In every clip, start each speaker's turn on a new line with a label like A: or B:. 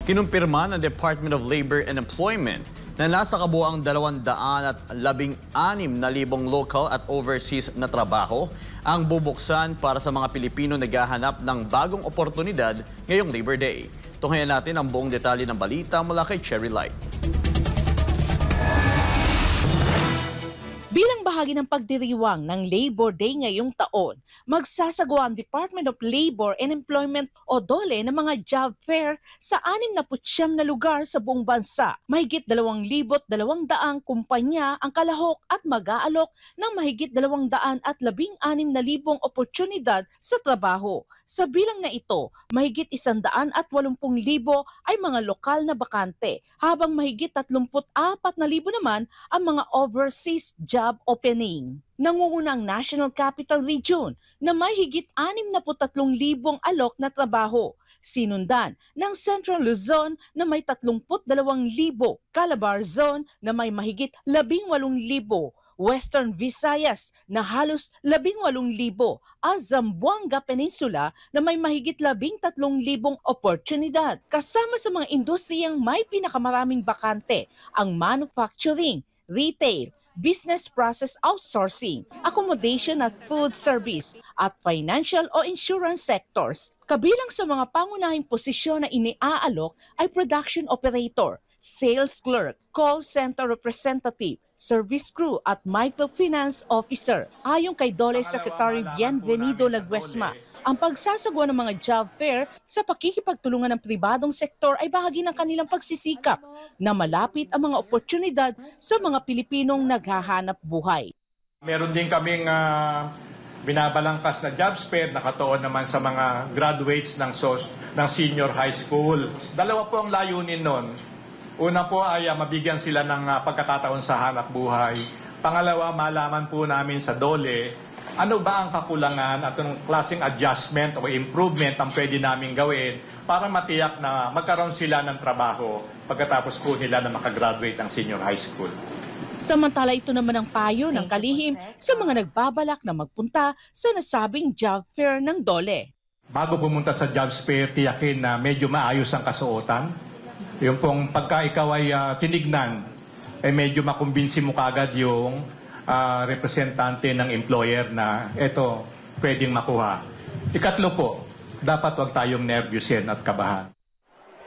A: Kinumpirma ng Department of Labor and Employment na nasa kabuuang 216,000 local at overseas na trabaho ang bubuksan para sa mga Pilipino naghahanap ng bagong oportunidad ngayong Labor Day. Tunghayan natin ang buong detalye ng balita mula kay Cherry Light.
B: Bilang bahagi ng pagdiriwang ng Labor Day ngayong taon, magsasagawa ang Department of Labor and Employment o DOLE ng mga job fair sa 69 na lugar sa buong bansa. Mahigit 2,200 kumpanya ang kalahok at mag-aalok ng mahigit 216,000 oportunidad sa trabaho. Sa bilang na ito, mahigit 180,000 ay mga lokal na bakante, habang mahigit 34,000 naman ang mga overseas job opening. Nangunguna ang National Capital Region na may higit 63,000 alok na trabaho. Sinundan ng Central Luzon na may 32,000, Calabar Zone na may mahigit 18,000, Western Visayas na halos 18,000 at Zamboanga Peninsula na may mahigit 13,000 oportunidad. Kasama sa mga industriyang may pinakamaraming bakante ang manufacturing, retail, business process outsourcing, accommodation at food service, at financial o insurance sectors. Kabilang sa mga pangunahing posisyon na iniaalok ay production operator, sales clerk, call center representative, service crew at microfinance officer. Ayon kay DOLE Secretary Bienvenido Laguesma, ang pagsasagawa ng mga job fair sa pakikipagtulungan ng pribadong sektor ay bahagi ng kanilang pagsisikap na malapit ang mga oportunidad sa mga Pilipinong naghahanap buhay.
C: Meron din kaming binabalangkas na job fair na nakatuon naman sa mga graduates ng senior high school. Dalawa po ang layunin nun. Una po ay mabigyan sila ng pagkakataon sa hanap buhay. Pangalawa, malaman po namin sa DOLE ano ba ang kakulangan at anong klaseng adjustment o improvement ang pwede namin gawin para matiyak na magkaroon sila ng trabaho pagkatapos po nila na makagraduate ng senior high school.
B: Samantala, ito naman ang payo ng kalihim sa mga nagbabalak na magpunta sa nasabing job fair ng DOLE.
C: Bago pumunta sa job fair, tiyakin na medyo maayos ang kasuotan. Yung pong pagka ikaw ay tinignan, medyo makumbinsi mo kagad yung representante ng employer na ito pwedeng makuha. Ikatlo po, dapat wag tayong nervyusin at kabahan.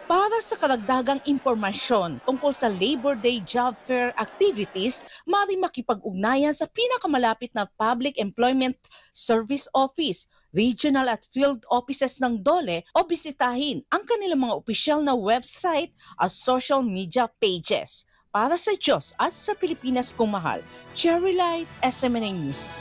B: Para sa karagdagang impormasyon tungkol sa Labor Day Job Fair activities, maaaring makipag-ugnayan sa pinakamalapit na Public Employment Service Office, regional at field offices ng DOLE o bisitahin ang kanilang mga opisyal na website at social media pages. Para sa Diyos at sa Pilipinas kung mahal, Cherry Light, SMNA News.